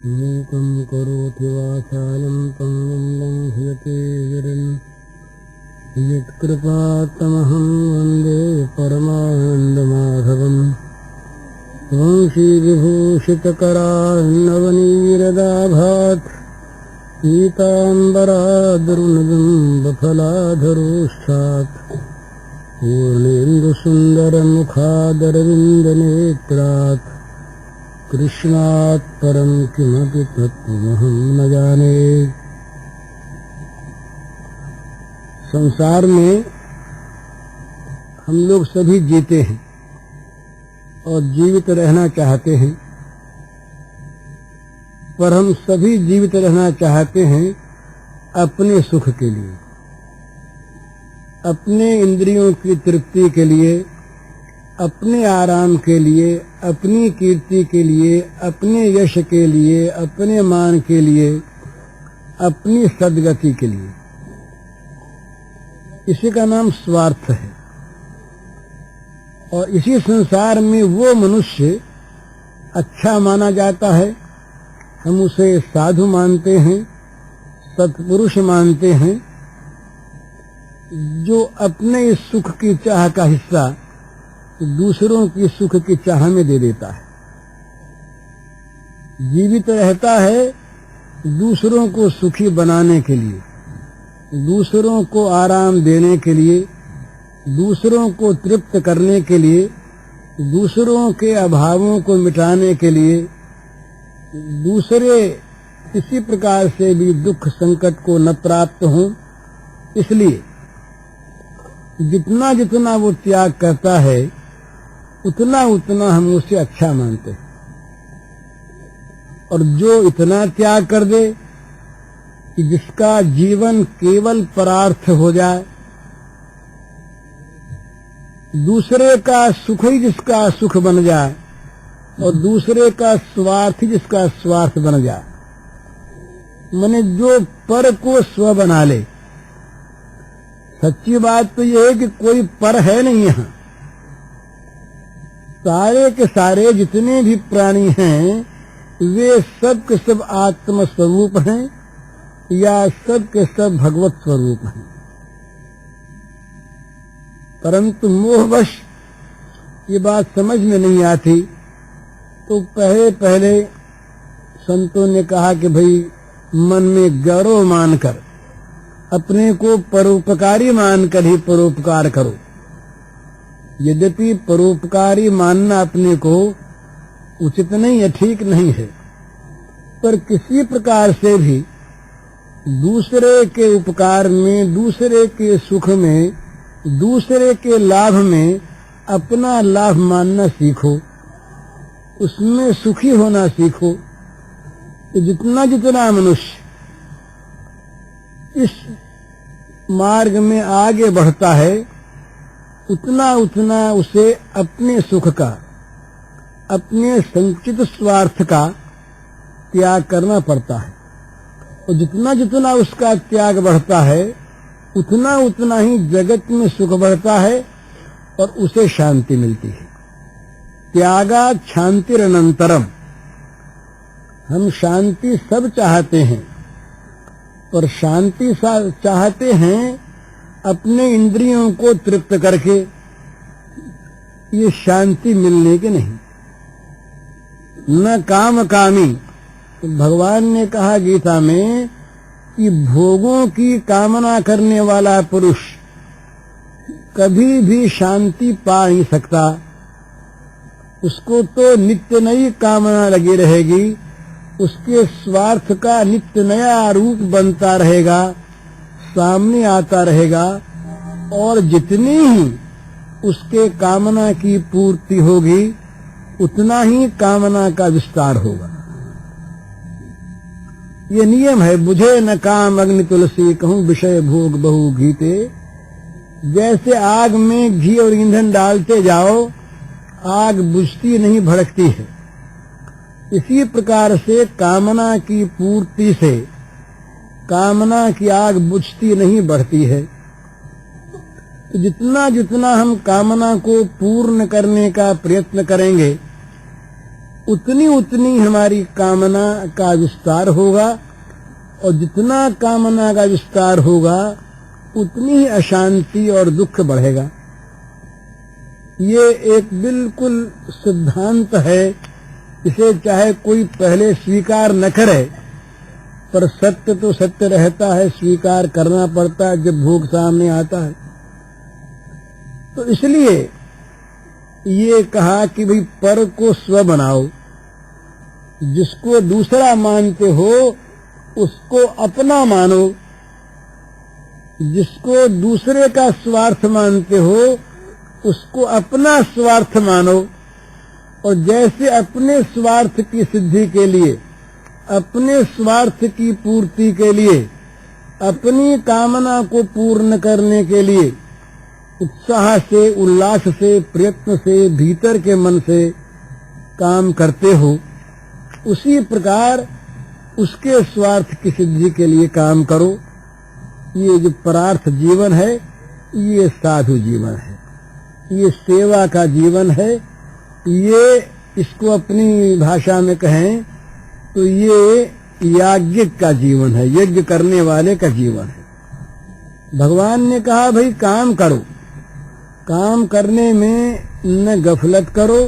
मूकं करोति वाचालं पङ्गुं लङ्घयते गिरिं यत्कृपातमहं वन्दे परमानन्दमाधवम् वंशीविभूषितकरान्नवनीरदाभात् पीताम्बरादरुणबिम्बफलाधरोष्ठात् पूर्णेन्दुसुन्दरमुखादरविन्दनेत्रात् कृष्णात् परं किमपि तत्त्वमहं न जाने। संसार में हम लोग सभी जीते हैं और जीवित रहना चाहते हैं, पर हम सभी जीवित रहना चाहते हैं अपने सुख के लिए, अपने इंद्रियों की तृप्ति के लिए, अपने आराम के लिए, अपनी कीर्ति के लिए, अपने यश के लिए, अपने मान के लिए, अपनी सद्गति के लिए। इसी का नाम स्वार्थ है। और इसी संसार में वो मनुष्य अच्छा माना जाता है, हम उसे साधु मानते हैं, सत्पुरुष मानते हैं, जो अपने इस सुख की चाह का हिस्सा दूसरों की सुख की चाह में दे देता है, जीवित रहता है दूसरों को सुखी बनाने के लिए, दूसरों को आराम देने के लिए, दूसरों को तृप्त करने के लिए, दूसरों के अभावों को मिटाने के लिए, दूसरे किसी प्रकार से भी दुख संकट को न प्राप्त हो, इसलिए जितना जितना वो त्याग करता है उतना उतना हम उसे अच्छा मानते हैं। और जो इतना त्याग कर दे कि जिसका जीवन केवल परार्थ हो जाए, दूसरे का सुख ही जिसका सुख बन जाए और दूसरे का स्वार्थ ही जिसका स्वार्थ बन जाए, माने जो पर को स्व बना ले। सच्ची बात तो यह है कि कोई पर है नहीं यहाँ। सारे के सारे जितने भी प्राणी हैं वे सब के सब आत्म स्वरूप हैं या सब के सब भगवत स्वरूप हैं, परंतु मोहवश ये बात समझ में नहीं आती। तो पहले संतों ने कहा कि भाई मन में गौरव मानकर अपने को परोपकारी मानकर ही परोपकार करो। यद्यपि परोपकारी मानना अपने को उचित नहीं है, ठीक नहीं है, पर किसी प्रकार से भी दूसरे के उपकार में, दूसरे के सुख में, दूसरे के लाभ में अपना लाभ मानना सीखो, उसमें सुखी होना सीखो। तो जितना जितना मनुष्य इस मार्ग में आगे बढ़ता है उतना उतना उसे अपने सुख का, अपने संचित स्वार्थ का त्याग करना पड़ता है। और जितना जितना उसका त्याग बढ़ता है उतना उतना ही जगत में सुख बढ़ता है और उसे शांति मिलती है। त्यागात् शांतिरनंतरम। हम शांति सब चाहते हैं, पर शांति चाहते हैं अपने इंद्रियों को तृप्त करके, ये शांति मिलने के नहीं। न काम कामी। तो भगवान ने कहा गीता में कि भोगों की कामना करने वाला पुरुष कभी भी शांति पा नहीं सकता। उसको तो नित्य नई कामना लगी रहेगी, उसके स्वार्थ का नित्य नया रूप बनता रहेगा, सामने आता रहेगा, और जितनी ही उसके कामना की पूर्ति होगी उतना ही कामना का विस्तार होगा। ये नियम है। बुझे न काम अग्नि तुलसी, कहूं विषय भोग बहु घीते। जैसे आग में घी और ईंधन डालते जाओ, आग बुझती नहीं, भड़कती है। इसी प्रकार से कामना की पूर्ति से कामना की आग बुझती नहीं, बढ़ती है। तो जितना जितना हम कामना को पूर्ण करने का प्रयत्न करेंगे उतनी उतनी हमारी कामना का विस्तार होगा, और जितना कामना का विस्तार होगा उतनी ही अशांति और दुख बढ़ेगा। ये एक बिल्कुल सिद्धांत है, इसे चाहे कोई पहले स्वीकार न करे, पर सत्य तो सत्य रहता है, स्वीकार करना पड़ता है जब भोग सामने आता है। तो इसलिए ये कहा कि भाई पर को स्व बनाओ, जिसको दूसरा मानते हो उसको अपना मानो, जिसको दूसरे का स्वार्थ मानते हो उसको अपना स्वार्थ मानो। और जैसे अपने स्वार्थ की सिद्धि के लिए, अपने स्वार्थ की पूर्ति के लिए, अपनी कामना को पूर्ण करने के लिए उत्साह से, उल्लास से, प्रयत्न से, भीतर के मन से काम करते हो, उसी प्रकार उसके स्वार्थ की सिद्धि के लिए काम करो। ये जो परार्थ जीवन है ये साधु जीवन है, ये सेवा का जीवन है, ये इसको अपनी भाषा में कहें तो ये याज्ञिक का जीवन है, यज्ञ करने वाले का जीवन है। भगवान ने कहा भाई काम करो, काम करने में न गफलत करो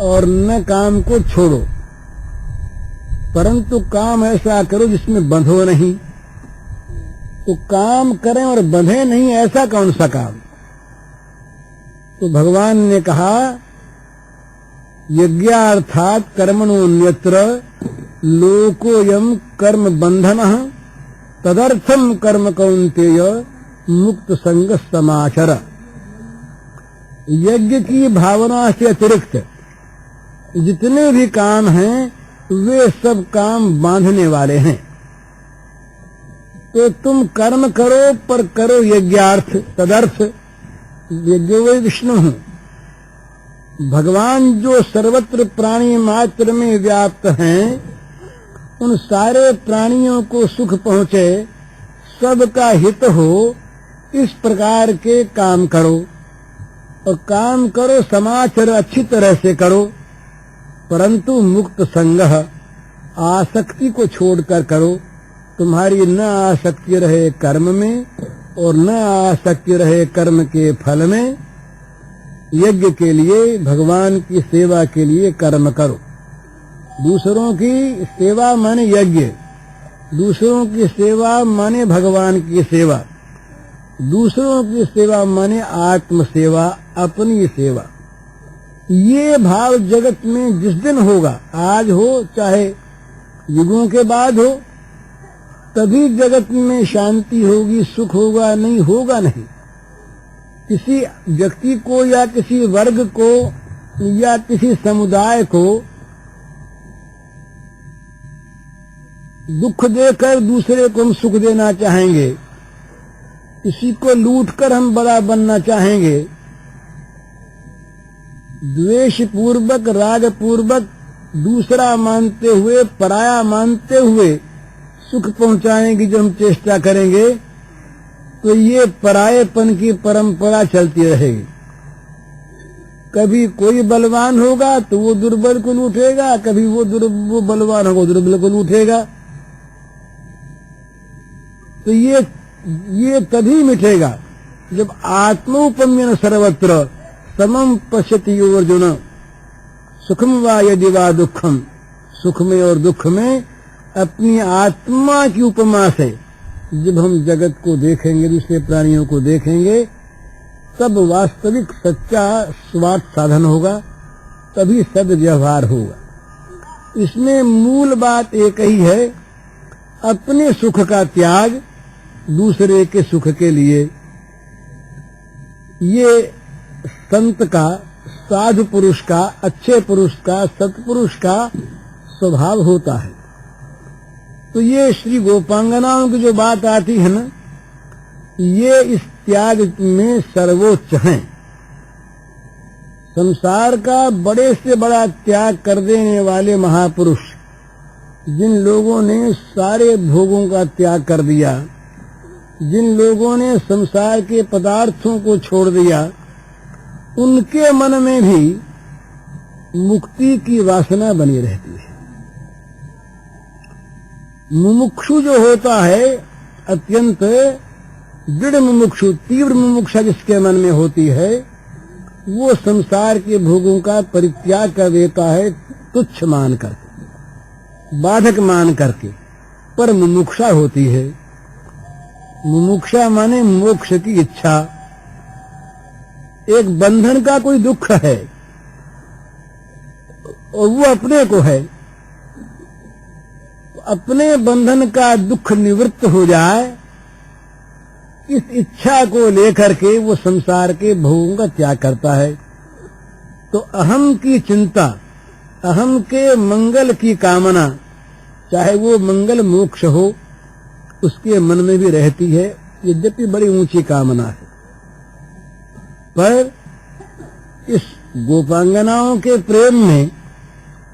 और न काम को छोड़ो, परंतु काम ऐसा करो जिसमें बंधो नहीं। तो काम करें और बंधे नहीं, ऐसा कौन सा काम? तो भगवान ने कहा यज्ञार्थात कर्मणोऽन्यत्र लोकोऽयं कर्म बंधनः तदर्थम कर्म कौन्तेय मुक्त संग समाचर। यज्ञ की भावना से अतिरिक्त जितने भी काम हैं वे सब काम बांधने वाले हैं। तो तुम कर्म करो पर करो यज्ञार्थ, तदर्थ। यज्ञो वै विष्णु हूँ, भगवान जो सर्वत्र प्राणी मात्र में व्याप्त हैं, उन सारे प्राणियों को सुख पहुँचे, सबका हित हो, इस प्रकार के काम करो। और काम करो समाचर, अच्छी तरह से करो, परंतु मुक्त संगह, आसक्ति को छोड़कर करो। तुम्हारी न आसक्ति रहे कर्म में और न आसक्ति रहे कर्म के फल में। यज्ञ के लिए, भगवान की सेवा के लिए कर्म करो। दूसरों की सेवा माने यज्ञ, दूसरों की सेवा माने भगवान की सेवा, दूसरों की सेवा माने आत्म सेवा, अपनी सेवा। ये भाव जगत में जिस दिन होगा, आज हो चाहे युगों के बाद हो, तभी जगत में शांति होगी, सुख होगा, नहीं होगा नहीं। किसी व्यक्ति को या किसी वर्ग को या किसी समुदाय को दुख देकर दूसरे को हम सुख देना चाहेंगे, किसी को लूटकर हम बड़ा बनना चाहेंगे, द्वेष पूर्वक, राग पूर्वक दूसरा मानते हुए, पराया मानते हुए सुख पहुंचाने की जो हम चेष्टा करेंगे, तो ये परायेपन की परंपरा चलती रहेगी। कभी कोई बलवान होगा तो वो दुर्बल को लूटेगा, कभी वो बलवान होगा दुर्बल को लूटेगा। तो ये तभी मिटेगा जब आत्मोपम्यन सर्वत्र समम पश्यति यो अर्जुन सुखम वा यदि वा दुखम। सुख में और दुख में अपनी आत्मा की उपमा से जब हम जगत को देखेंगे, दूसरे प्राणियों को देखेंगे, तब वास्तविक सच्चा स्वार्थ साधन होगा, तभी सद्व्यवहार होगा। इसमें मूल बात एक ही है, अपने सुख का त्याग दूसरे के सुख के लिए। ये संत का, साधु पुरुष का, अच्छे पुरुष का, सत्पुरुष का स्वभाव होता है। तो ये श्री गोपांगनाओं की जो बात आती है ना, ये इस त्याग में सर्वोच्च हैं। संसार का बड़े से बड़ा त्याग कर देने वाले महापुरुष, जिन लोगों ने सारे भोगों का त्याग कर दिया, जिन लोगों ने संसार के पदार्थों को छोड़ दिया, उनके मन में भी मुक्ति की वासना बनी रहती है। मुमुक्षु जो होता है, अत्यंत दृढ़ मुमुक्षु, तीव्र मुमुक्षा जिसके मन में होती है, वो संसार के भोगों का परित्याग कर देता है, तुच्छ मान करके, बाधक मान करके। पर मुमुक्षा होती है, मुमुक्षा माने मोक्ष की इच्छा। एक बंधन का कोई दुख है और वो अपने को है, अपने बंधन का दुख निवृत्त हो जाए, इस इच्छा को लेकर के वो संसार के भोगों का त्याग करता है। तो अहम की चिंता, अहम के मंगल की कामना, चाहे वो मंगल मोक्ष हो, उसके मन में भी रहती है, यद्यपि बड़ी ऊंची कामना है। पर इस गोपांगनाओं के प्रेम में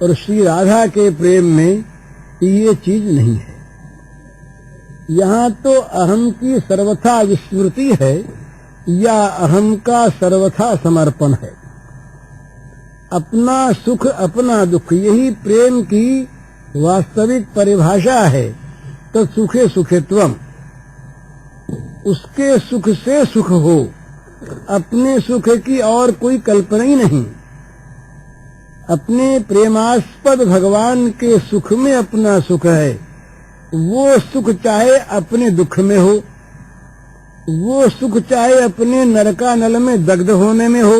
और श्री राधा के प्रेम में ये चीज नहीं है। यहाँ तो अहम की सर्वथा विस्मृति है या अहम का सर्वथा समर्पण है। अपना सुख अपना दुख, यही प्रेम की वास्तविक परिभाषा है। तो सुखे सुखित्वम, उसके सुख से सुख हो, अपने सुख की और कोई कल्पना ही नहीं। अपने प्रेमास्पद भगवान के सुख में अपना सुख है। वो सुख चाहे अपने दुख में हो, वो सुख चाहे अपने नरकानल में दग्ध होने में हो,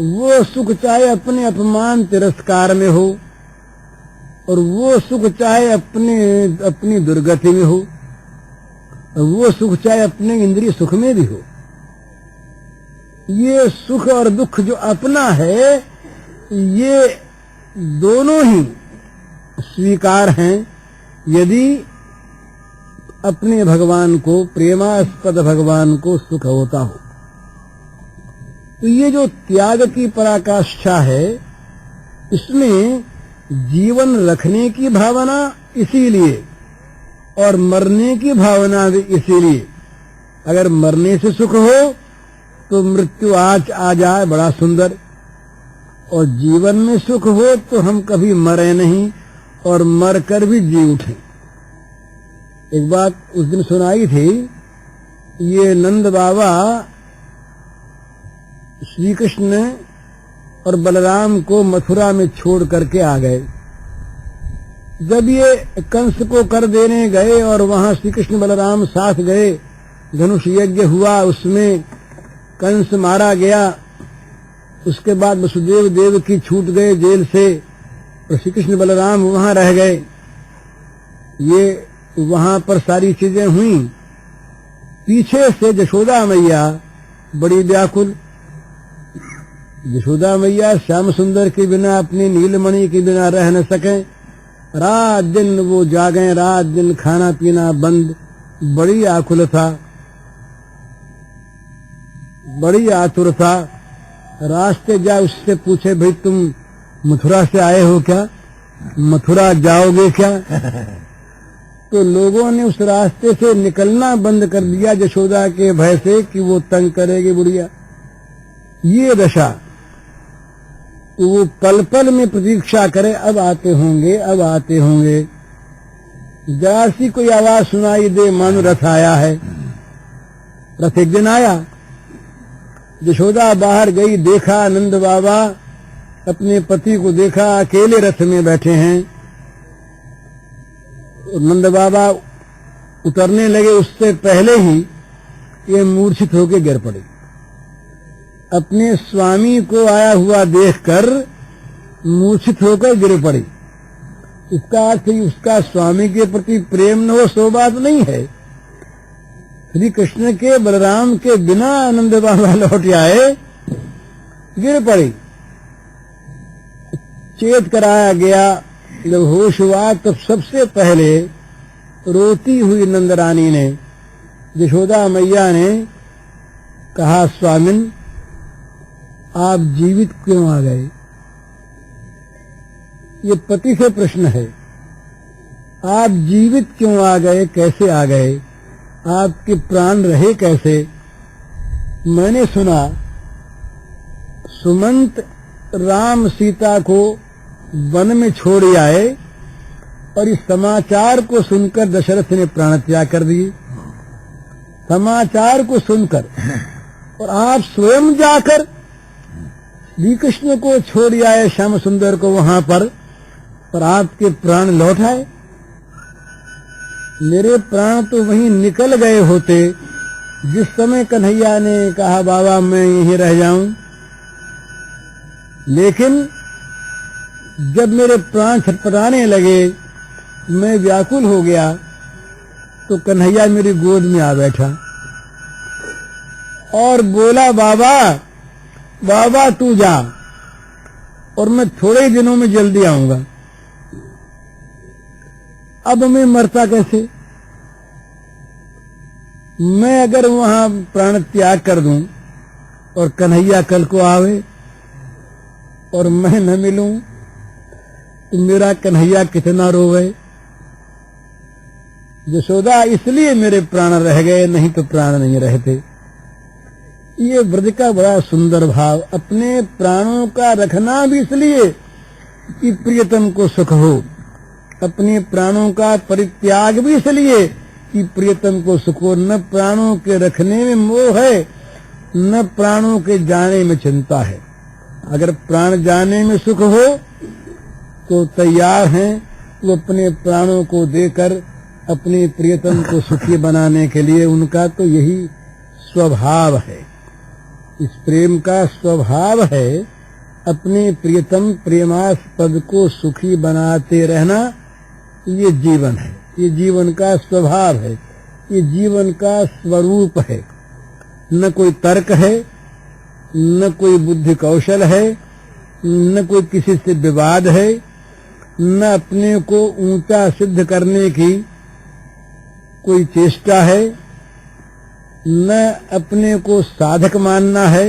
वो सुख चाहे अपने अपमान तिरस्कार में हो, और वो सुख चाहे अपनी दुर्गति में हो, और वो सुख चाहे अपने इंद्रिय सुख में भी हो। ये सुख और दुख जो अपना है, ये दोनों ही स्वीकार हैं यदि अपने भगवान को, प्रेमास्पद भगवान को सुख होता हो। तो ये जो त्याग की पराकाष्ठा है, इसमें जीवन रखने की भावना इसीलिए और मरने की भावना भी इसीलिए। अगर मरने से सुख हो तो मृत्यु आज आ जाए, बड़ा सुंदर, और जीवन में सुख हो तो हम कभी मरे नहीं और मरकर भी जी उठे। एक बात उस दिन सुनाई थी, ये नंद बाबा श्री कृष्ण और बलराम को मथुरा में छोड़ करके आ गए। जब ये कंस को कर देने गए और वहां श्री कृष्ण बलराम साथ गए, धनुष यज्ञ हुआ, उसमें कंस मारा गया। उसके बाद वसुदेव देव की छूट गए जेल से और श्री कृष्ण बलराम वहां रह गए। ये वहां पर सारी चीजें हुई। पीछे से यशोदा मैया बड़ी व्याकुल। यशोदा मैया श्याम सुंदर के बिना, अपनी नीलमणि के बिना रह न सके। रात दिन वो जागे, रात दिन खाना पीना बंद। बड़ी आकुल था, बड़ी आतुर था। रास्ते जा उससे पूछे, भाई तुम मथुरा से आए हो क्या, मथुरा जाओगे क्या? तो लोगों ने उस रास्ते से निकलना बंद कर दिया यशोदा के भय से कि वो तंग करेगी बुढ़िया। ये दशा, तो वो पल पल में प्रतीक्षा करे, अब आते होंगे, अब आते होंगे। जरा सी कोई आवाज सुनाई दे, मानो रथ आया है। रथ एक दिन आया, यशोदा बाहर गई, देखा नंद बाबा अपने पति को देखा, अकेले रथ में बैठे हैं। नंद बाबा उतरने लगे, उससे पहले ही ये मूर्छित होकर गिर पड़ी। अपने स्वामी को आया हुआ देखकर मूर्छित होकर गिर पड़ी। इसका अर्थ उसका स्वामी के प्रति प्रेम न हो, सो बात नहीं है। श्री कृष्ण के बलराम के बिना आनंद बाबा लौट आए, गिर पड़ी। चेत कराया गया, जब होश हुआ तब सबसे पहले रोती हुई नंद रानी ने, यशोदा मैया ने कहा, स्वामिन आप जीवित क्यों आ गए? ये पति से प्रश्न है। आप जीवित क्यों आ गए, कैसे आ गए, आपके प्राण रहे कैसे? मैंने सुना सुमंत राम सीता को वन में छोड़ आए और इस समाचार को सुनकर दशरथ ने प्राण त्याग कर दिए। समाचार को सुनकर और आप स्वयं जाकर श्री कृष्ण को छोड़ आए, श्याम सुंदर को वहां पर, और आपके प्राण लौट आए। मेरे प्राण तो वहीं निकल गए होते जिस समय कन्हैया ने कहा बाबा मैं यहीं रह जाऊं, लेकिन जब मेरे प्राण छटपटाने लगे, मैं व्याकुल हो गया, तो कन्हैया मेरी गोद में आ बैठा और बोला बाबा बाबा तू जा और मैं थोड़े ही दिनों में जल्दी आऊंगा। अब मैं मरता कैसे? मैं अगर वहां प्राण त्याग कर दूं और कन्हैया कल को आवे और मैं न मिलूं तो मेरा कन्हैया कितना रोवे। यशोदा इसलिए मेरे प्राण रह गए, नहीं तो प्राण नहीं रहते। ये ब्रज का बड़ा सुंदर भाव, अपने प्राणों का रखना भी इसलिए कि प्रियतम को सुख हो, अपने प्राणों का परित्याग भी इसलिए कि प्रियतम को सुख हो। न प्राणों के रखने में मोह है, न प्राणों के जाने में चिंता है। अगर प्राण जाने में सुख हो तो तैयार हैं वो अपने प्राणों को देकर अपने प्रियतम को सुखी बनाने के लिए। उनका तो यही स्वभाव है, इस प्रेम का स्वभाव है अपने प्रियतम प्रेमास्पद को सुखी बनाते रहना। ये जीवन है, ये जीवन का स्वभाव है, ये जीवन का स्वरूप है। न कोई तर्क है, न कोई बुद्धि कौशल है, न कोई किसी से विवाद है, न अपने को ऊंचा सिद्ध करने की कोई चेष्टा है, न अपने को साधक मानना है,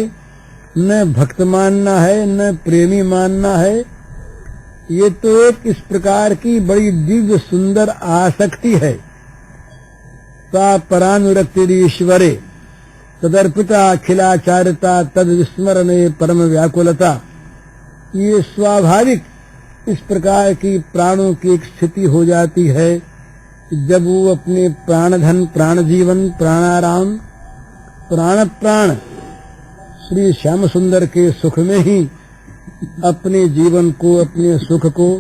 न भक्त मानना है, न प्रेमी मानना है। ये तो एक इस प्रकार की बड़ी दिव्य सुंदर आसक्ति है। सा परानुरक्तिरीश्वरे तदर्पिता अखिलाचारिता तद विस्मरणे परम व्याकुलता। ये स्वाभाविक इस प्रकार की प्राणों की एक स्थिति हो जाती है जब वो अपने प्राणधन, प्राण जीवन, प्राणाराम, प्राण प्राण श्री श्याम सुंदर के सुख में ही अपने जीवन को, अपने सुख को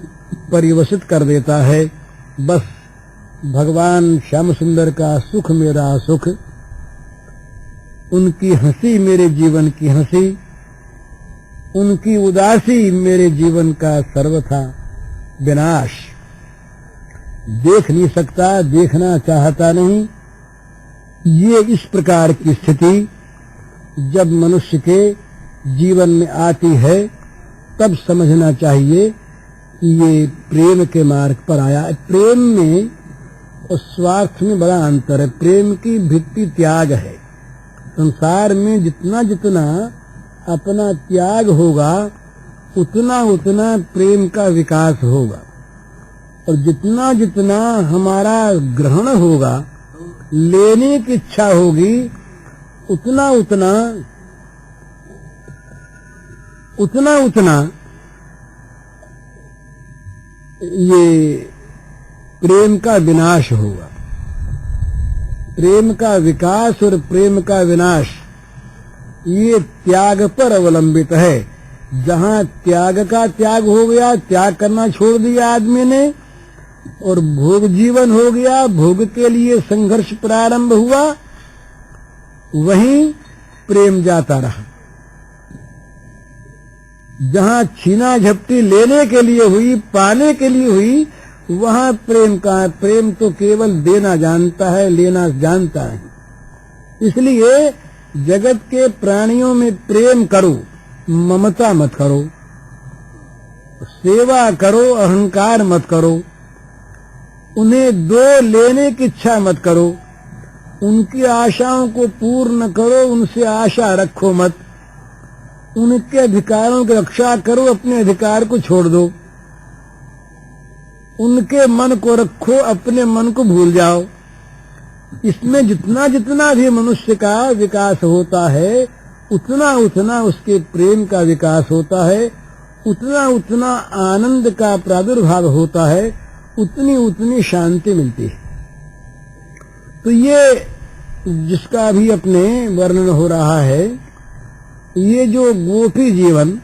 परिवसित कर देता है। बस भगवान श्याम सुंदर का सुख मेरा सुख, उनकी हंसी मेरे जीवन की हंसी, उनकी उदासी मेरे जीवन का सर्वथा विनाश। देख नहीं सकता, देखना चाहता नहीं। ये इस प्रकार की स्थिति जब मनुष्य के जीवन में आती है तब समझना चाहिए कि ये प्रेम के मार्ग पर आया है। प्रेम में और स्वार्थ में बड़ा अंतर है। प्रेम की भित्ति त्याग है। संसार में जितना जितना अपना त्याग होगा उतना उतना प्रेम का विकास होगा, और जितना जितना हमारा ग्रहण होगा, लेने की इच्छा होगी, उतना उतना ये प्रेम का विनाश होगा। प्रेम का विकास और प्रेम का विनाश ये त्याग पर अवलंबित है। जहाँ त्याग का त्याग हो गया, त्याग करना छोड़ दिया आदमी ने, और भोग जीवन हो गया, भोग के लिए संघर्ष प्रारंभ हुआ, वहीं प्रेम जाता रहा। जहाँ छीना झपटी लेने के लिए हुई, पाने के लिए हुई, वहाँ प्रेम कहाँ है? प्रेम तो केवल देना जानता है, लेना जानता है। इसलिए जगत के प्राणियों में प्रेम करो, ममता मत करो, सेवा करो, अहंकार मत करो, उन्हें दो लेने की इच्छा मत करो, उनकी आशाओं को पूर्ण करो, उनसे आशा रखो मत, उनके अधिकारों की रक्षा करो, अपने अधिकार को छोड़ दो, उनके मन को रखो, अपने मन को भूल जाओ। इसमें जितना जितना भी मनुष्य का विकास होता है उतना उतना उसके प्रेम का विकास होता है, उतना उतना आनंद का प्रादुर्भाव होता है, उतनी उतनी शांति मिलती है। तो ये जिसका भी अपने वर्णन हो रहा है, ये जो गोपी जीवन,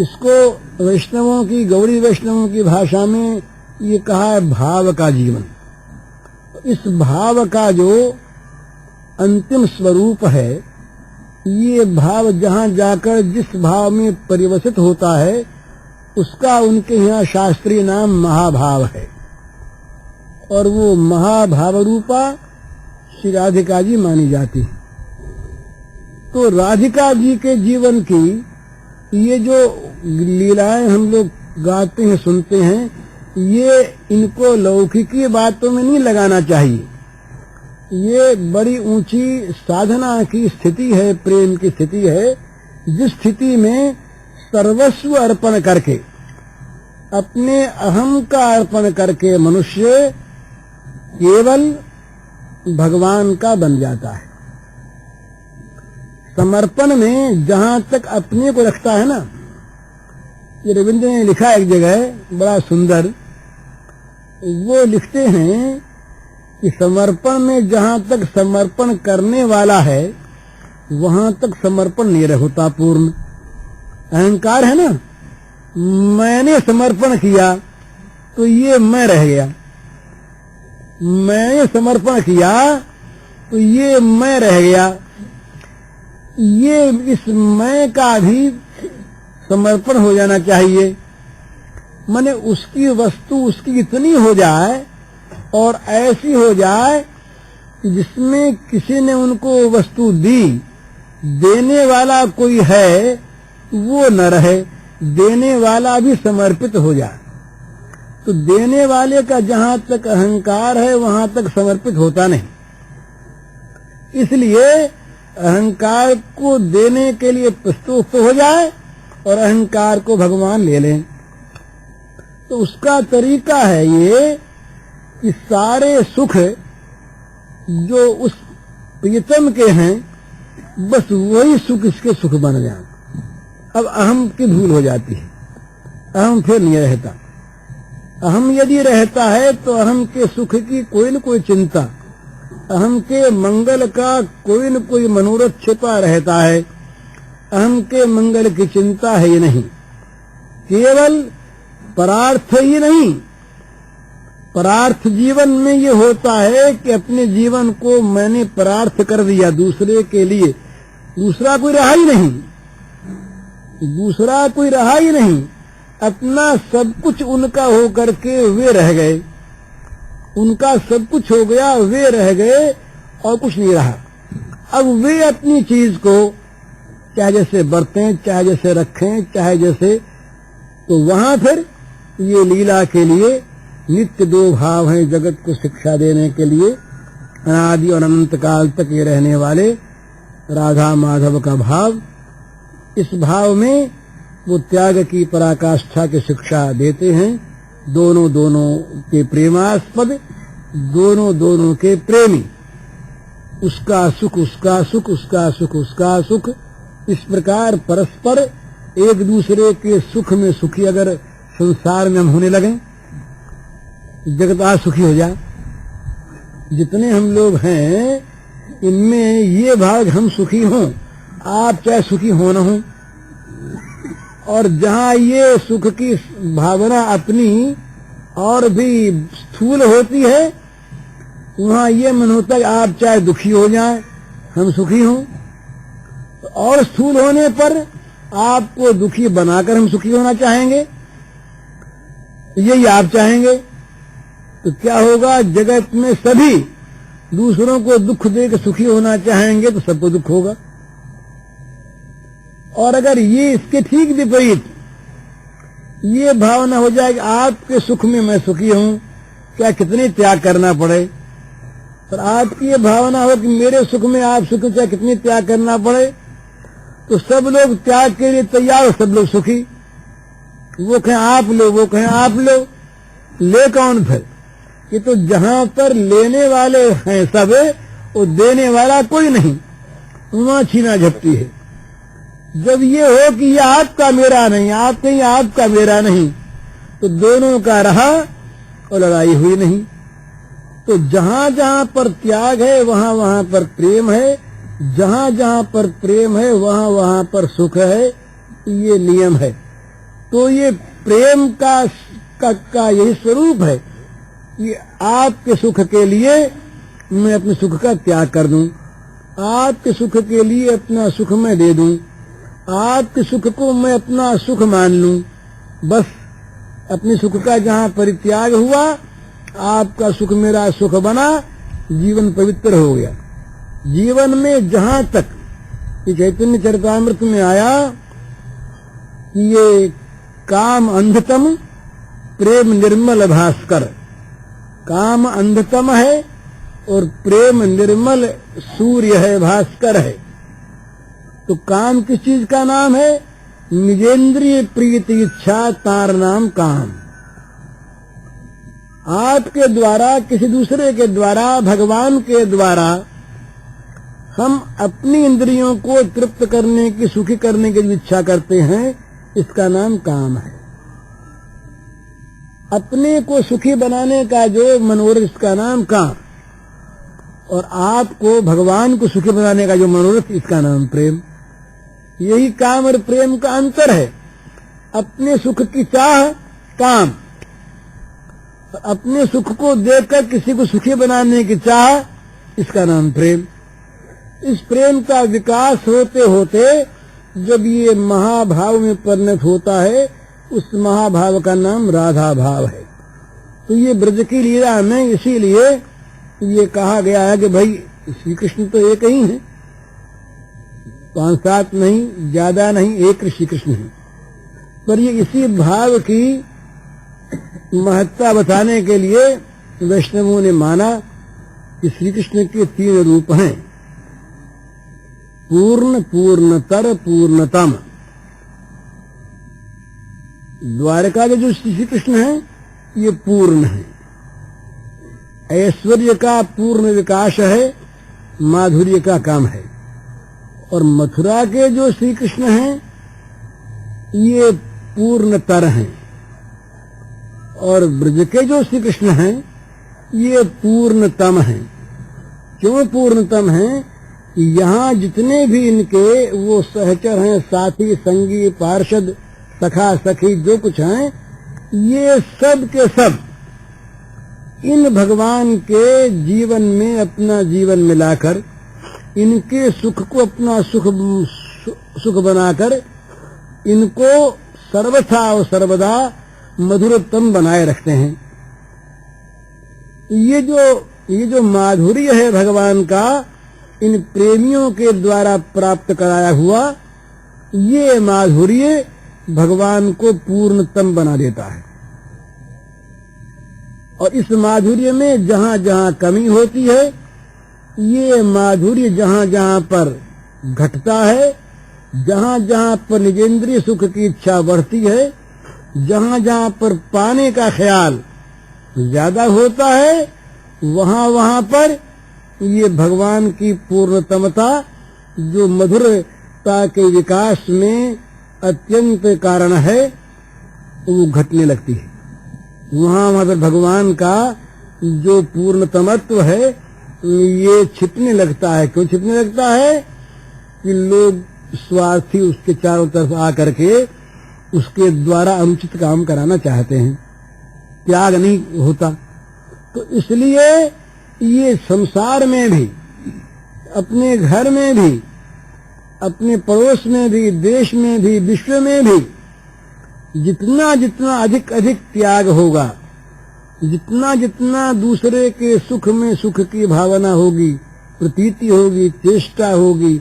इसको वैष्णवों की, गौड़ी वैष्णवों की भाषा में ये कहा है भाव का जीवन। इस भाव का जो अंतिम स्वरूप है, ये भाव जहां जाकर जिस भाव में परिवर्तित होता है, उसका उनके यहाँ शास्त्रीय नाम महाभाव है। और वो महाभाव रूपा श्री राधिका जी मानी जाती है। तो राधिका जी के जीवन की ये जो लीलाएं हम लोग गाते हैं, सुनते हैं, ये इनको लौकिकी बातों में नहीं लगाना चाहिए। ये बड़ी ऊंची साधना की स्थिति है, प्रेम की स्थिति है, जिस स्थिति में सर्वस्व अर्पण करके, अपने अहम का अर्पण करके मनुष्य केवल भगवान का बन जाता है। समर्पण में जहां तक अपने को रखता है ना, ये रविंद्र ने लिखा एक जगह बड़ा सुंदर, वो लिखते हैं कि समर्पण में जहां तक समर्पण करने वाला है, वहां तक समर्पण नहीं होता पूर्ण। अहंकार है ना, मैंने समर्पण किया तो ये मैं रह गया, मैंने समर्पण किया तो ये मैं रह गया। ये इस मैं का भी समर्पण हो जाना चाहिए। माने उसकी वस्तु उसकी इतनी हो जाए और ऐसी हो जाए कि जिसमें किसी ने उनको वस्तु दी, देने वाला कोई है वो न रहे, देने वाला भी समर्पित हो जाए। तो देने वाले का जहां तक अहंकार है, वहां तक समर्पित होता नहीं। इसलिए अहंकार को देने के लिए प्रस्तुत हो जाए और अहंकार को भगवान ले लें। तो उसका तरीका है ये कि सारे सुख जो उस प्रीतम के हैं, बस वही सुख इसके सुख बन जाए। अब अहम की भूल हो जाती है, अहम फिर नहीं रहता। अहम यदि रहता है तो अहम के सुख की कोई न कोई चिंता, अहम के मंगल का कोई न कोई मनोरथ छिपा रहता है। अहम के मंगल की चिंता है ही नहीं। केवल परार्थ ही नहीं, परार्थ जीवन में ये होता है कि अपने जीवन को मैंने परार्थ कर दिया दूसरे के लिए, दूसरा कोई रहा ही नहीं, दूसरा कोई रहा ही नहीं। अपना सब कुछ उनका हो करके वे रह गए, उनका सब कुछ हो गया, वे रह गए और कुछ नहीं रहा। अब वे अपनी चीज को चाहे जैसे बरतें, चाहे जैसे रखें, चाहे जैसे, तो वहां फिर ये लीला के लिए नित्य दो भाव हैं जगत को शिक्षा देने के लिए। अनादि और अनंत काल तक ये रहने वाले राधा माधव का भाव, इस भाव में वो त्याग की पराकाष्ठा की शिक्षा देते हैं। दोनों दोनों के प्रेमास्पद, दोनों दोनों के प्रेमी, उसका सुख उसका सुख, उसका सुख उसका सुख, इस प्रकार परस्पर एक दूसरे के सुख में सुखी अगर संसार में हम होने लगे, जगत आज सुखी हो जाए। जितने हम लोग हैं इनमें ये भाव हम सुखी हों, आप चाहे सुखी हो न हो, और जहां ये सुख की भावना अपनी और भी स्थूल होती है, वहां ये मन होता है आप चाहे दुखी हो जाए, हम सुखी हों। और स्थूल होने पर आपको दुखी बनाकर हम सुखी होना चाहेंगे, यही आप चाहेंगे। तो क्या होगा, जगत में सभी दूसरों को दुख देकर सुखी होना चाहेंगे तो सबको दुख होगा। और अगर ये इसके ठीक विपरीत ये भावना हो जाए कि आपके सुख में मैं सुखी हूं, क्या कितने त्याग करना पड़े, और आपकी ये भावना हो कि मेरे सुख में आप सुखी, चाहे कितने त्याग करना पड़े, तो सब लोग त्याग के लिए तैयार, सब लोग सुखी। वो कहें आप लो, वो कहें आप लो, ले कौन फिर? ये तो जहां पर लेने वाले हैं सब, वो देने वाला कोई नहीं, वहां छीना झपटी है। जब ये हो कि ये आपका मेरा नहीं, आप कहीं आपका मेरा नहीं, तो दोनों का रहा और लड़ाई हुई नहीं। तो जहां जहां पर त्याग है वहां वहां पर प्रेम है, जहां जहां पर प्रेम है वहां वहां पर सुख है, ये नियम है। तो ये प्रेम का यही स्वरूप है कि आपके सुख के लिए मैं अपने सुख का त्याग कर दूं, आपके सुख के लिए अपना सुख मैं दे दूं, आपके सुख को मैं अपना सुख मान लूं। बस अपने सुख का जहां परित्याग हुआ, आपका सुख मेरा सुख बना, जीवन पवित्र हो गया। जीवन में जहां तक ये चैतन्य चरितामृत में आया कि ये काम अंधतम प्रेम निर्मल भास्कर, काम अंधतम है और प्रेम निर्मल सूर्य है, भास्कर है। तो काम किस चीज का नाम है? निजेंद्रिय प्रीति इच्छा तार नाम काम। आपके द्वारा, किसी दूसरे के द्वारा, भगवान के द्वारा हम अपनी इंद्रियों को तृप्त करने की, सुखी करने की इच्छा करते हैं, इसका नाम काम है। अपने को सुखी बनाने का जो मनोरथ, इसका नाम काम। और आपको भगवान को सुखी बनाने का जो मनोरथ, इसका नाम प्रेम। यही काम और प्रेम का अंतर है। अपने सुख की चाह काम, अपने सुख को देखकर किसी को सुखी बनाने की चाह, इसका नाम प्रेम। इस प्रेम का विकास होते होते जब ये महाभाव में परिणत होता है, उस महाभाव का नाम राधा भाव है। तो ये ब्रज की लीला में इसीलिए ये कहा गया है कि भाई श्री कृष्ण तो एक ही है, 5-7 नहीं, ज्यादा नहीं, एक श्री कृष्ण है। पर ये इसी भाव की महत्ता बताने के लिए वैष्णवों ने माना कि श्री कृष्ण के 3 रूप हैं, पूर्ण, पूर्णतर, पूर्णतम। द्वारका के जो श्री कृष्ण हैं ये पूर्ण है, ऐश्वर्य का पूर्ण विकास है, माधुर्य का काम है। और मथुरा के जो श्री कृष्ण हैं ये पूर्णतर हैं, और ब्रज के जो श्री कृष्ण हैं ये पूर्णतम हैं। क्यों पूर्णतम हैं? यहाँ जितने भी इनके वो सहचर हैं, साथी, संगी, पार्षद, सखा, सखी, जो कुछ हैं, ये सब के सब इन भगवान के जीवन में अपना जीवन मिलाकर, इनके सुख को अपना सुख बनाकर, इनको सर्वथा और सर्वदा मधुरतम बनाए रखते हैं। ये जो माधुर्य है भगवान का, इन प्रेमियों के द्वारा प्राप्त कराया हुआ, ये माधुर्य भगवान को पूर्णतम बना देता है। और इस माधुर्य में जहां जहां कमी होती है, ये माधुर्य जहां जहां पर घटता है, जहां जहां पर निजेंद्रिय सुख की इच्छा बढ़ती है, जहां जहां पर पाने का ख्याल ज्यादा होता है, वहां वहां पर ये भगवान की पूर्णतमता, जो मधुरता के विकास में अत्यंत कारण है, वो घटने लगती है। वहां वहां पर भगवान का जो पूर्णतमत्व है ये छिपने लगता है। क्यों छिपने लगता है? कि लोग स्वार्थी उसके चारों तरफ आकर के उसके द्वारा अनुचित काम कराना चाहते हैं, त्याग नहीं होता। तो इसलिए ये संसार में भी, अपने घर में भी, अपने पड़ोस में भी, देश में भी, विश्व में भी जितना जितना अधिक अधिक त्याग होगा, जितना जितना दूसरे के सुख में सुख की भावना होगी, प्रतीति होगी, चेष्टा होगी,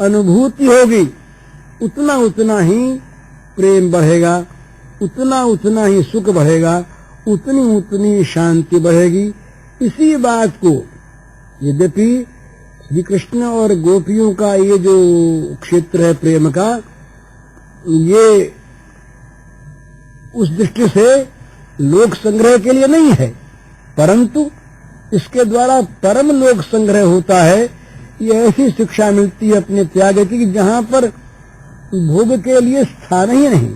अनुभूति होगी, उतना उतना ही प्रेम बढ़ेगा, उतना उतना ही सुख बढ़ेगा, उतनी उतनी शांति बढ़ेगी। इसी बात को यद्यपि श्री कृष्ण और गोपियों का ये जो क्षेत्र है प्रेम का, ये उस दृष्टि से लोक संग्रह के लिए नहीं है, परंतु इसके द्वारा परम लोक संग्रह होता है। ये ऐसी शिक्षा मिलती है अपने त्याग की कि जहां पर भोग के लिए स्थान ही नहीं।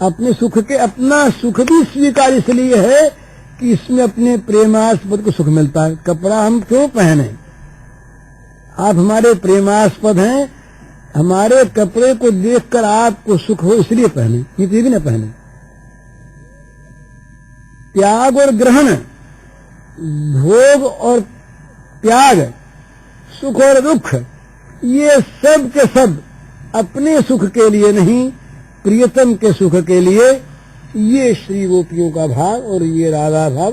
अपने सुख के अपना सुख भी स्वीकार इसलिए है कि इसमें अपने प्रेमास्पद को सुख मिलता है। कपड़ा हम क्यों पहने? आप हमारे प्रेमास्पद हैं, हमारे कपड़े को देखकर आपको सुख हो इसलिए पहने, नहीं तो ये भी न पहने। त्याग और ग्रहण, भोग और त्याग, सुख और दुख, ये सब के सब अपने सुख के लिए नहीं, प्रियतम के सुख के लिए। ये श्री गोपियों का भाव और ये राधा भाव।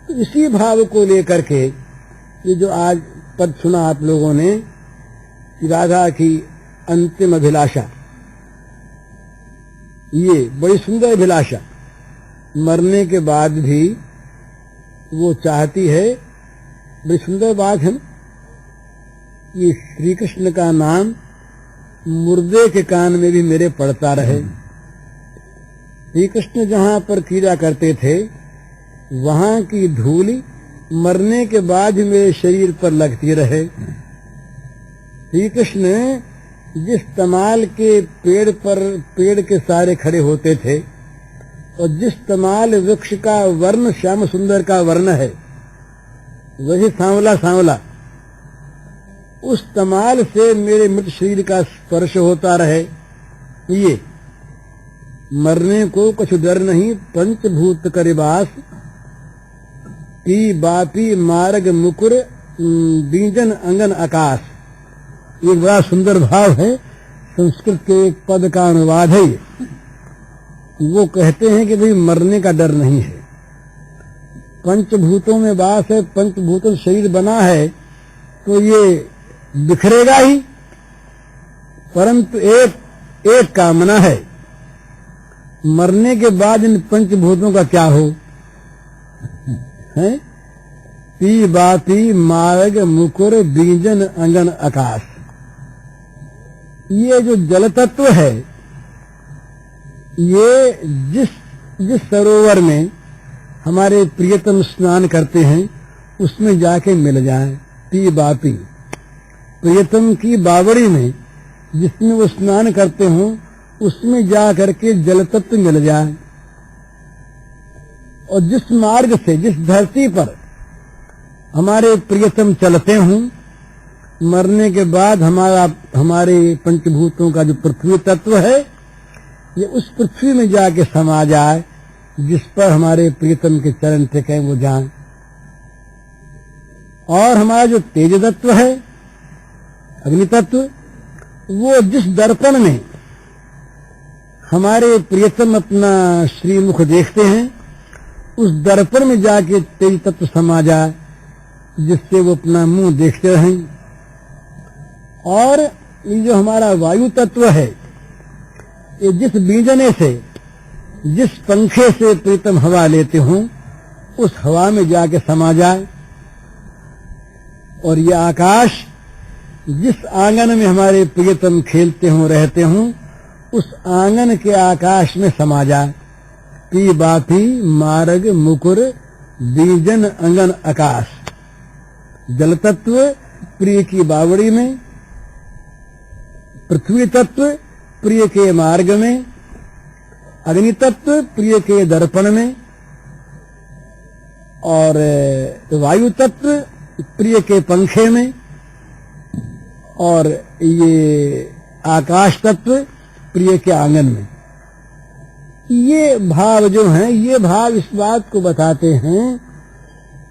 तो इसी भाव को लेकर के ये जो आज पद सुना आप लोगों ने, राधा की अंतिम अभिलाषा, ये बड़ी सुंदर अभिलाषा। मरने के बाद भी वो चाहती है, बड़ी सुंदर बात है, ये श्री कृष्ण का नाम मुर्दे के कान में भी मेरे पड़ता रहे। श्री कृष्ण जहां पर कीड़ा करते थे, वहां की धूली मरने के बाद मेरे शरीर पर लगती रहे। श्री कृष्ण जिस तमाल के पेड़ पर पेड़ के सारे खड़े होते थे और जिस तमाल वृक्ष का वर्ण श्याम सुंदर का वर्ण है, वही सांवला सांवला, उस तमाल से मेरे मृत शरीर का स्पर्श होता रहे। ये मरने को कुछ डर नहीं, पंचभूत करिबास, पी बापी मार्ग मुकुर बीजन अंगन आकाश। ये बड़ा सुंदर भाव है, संस्कृत के एक पद का अनुवाद है। वो कहते हैं कि भाई मरने का डर नहीं है, पंचभूतों में वास है, पंचभूतों शरीर बना है तो ये बिखरेगा ही, परंतु एक कामना है, मरने के बाद इन पंचभूतों का क्या हो है? पी बापी मार्ग मुकुर बीजन अंगन आकाश। ये जो जल तत्व है, ये जिस सरोवर में हमारे प्रियतम स्नान करते हैं उसमें जाके मिल जाए। पी बापी, प्रियतम की बावड़ी में जिसमें वो स्नान करते हों उसमें जा करके जल तत्व मिल जाए। और जिस मार्ग से, जिस धरती पर हमारे प्रियतम चलते हों, मरने के बाद हमारे पंचभूतों का जो पृथ्वी तत्व है, ये उस पृथ्वी में जाके समा जाए जिस पर हमारे प्रियतम के चरण टिके वो जाए। और हमारा जो तेज तत्व है, अग्नि तत्व, वो जिस दर्पण में हमारे प्रियतम अपना श्रीमुख देखते हैं, उस दर्पण में जाके तेज तत्व समा जाए जिससे वो अपना मुंह देखते रहें। और ये जो हमारा वायु तत्व है, ये जिस बीजने से, जिस पंखे से प्रीतम हवा लेते हों, उस हवा में जाके समा जाए। और ये आकाश जिस आंगन में हमारे प्रियतम खेलते हों, रहते हों, उस आंगन के आकाश में समा जाए। पी बापी मार्ग मुकुर बीजन अंगन आकाश। जल तत्व प्रिय की बावड़ी में, पृथ्वी तत्व प्रिय के मार्ग में, अग्नि तत्व प्रिय के दर्पण में, और वायु तत्व प्रिय के पंखे में, और ये आकाश तत्व प्रिय के आंगन में। ये भाव जो हैं, ये भाव इस बात को बताते हैं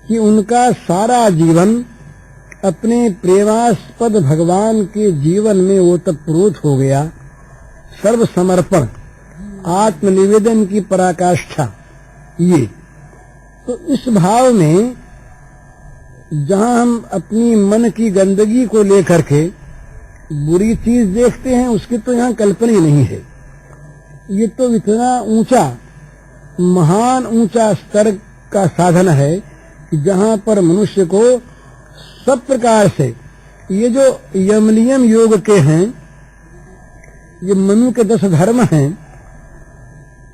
कि उनका सारा जीवन अपने प्रेमास्पद भगवान के जीवन में ओतप्रोत हो गया। सर्व समर्पण, आत्मनिवेदन की पराकाष्ठा। ये तो इस भाव में जहां हम अपनी मन की गंदगी को लेकर के बुरी चीज देखते हैं, उसकी तो यहाँ कल्पना ही नहीं है। ये तो इतना ऊंचा, महान ऊंचा स्तर का साधन है कि जहां पर मनुष्य को सब प्रकार से, ये जो यमनियम योग के हैं, ये मनु के 10 धर्म हैं,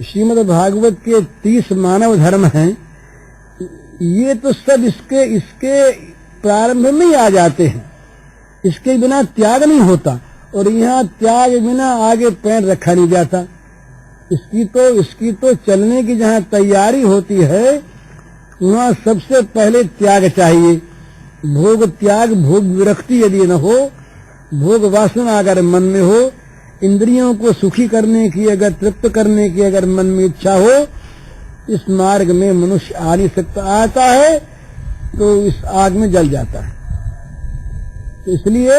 श्रीमद् भागवत के 30 मानव धर्म हैं, ये तो सब इसके प्रारंभ में ही आ जाते हैं। इसके बिना त्याग नहीं होता। और यहाँ त्याग बिना आगे पैर रखा नहीं जाता। इसकी तो चलने की जहाँ तैयारी होती है वहाँ सबसे पहले त्याग चाहिए। भोग त्याग, भोग विरक्ति यदि न हो, भोग वासना अगर मन में हो, इंद्रियों को सुखी करने की अगर, तृप्त करने की अगर मन में इच्छा हो, इस मार्ग में मनुष्य आ नहीं सकता। आता है तो इस आग में जल जाता है। तो इसलिए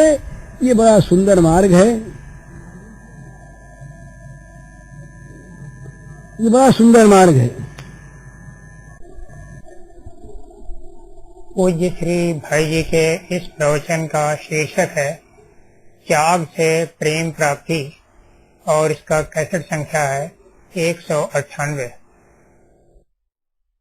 ये बड़ा सुंदर मार्ग है, ये बड़ा सुंदर मार्ग है। पूज्य श्री भाई जी के इस प्रवचन का शीर्षक है त्याग से प्रेम प्राप्ति और इसका कैसेट संख्या है 198।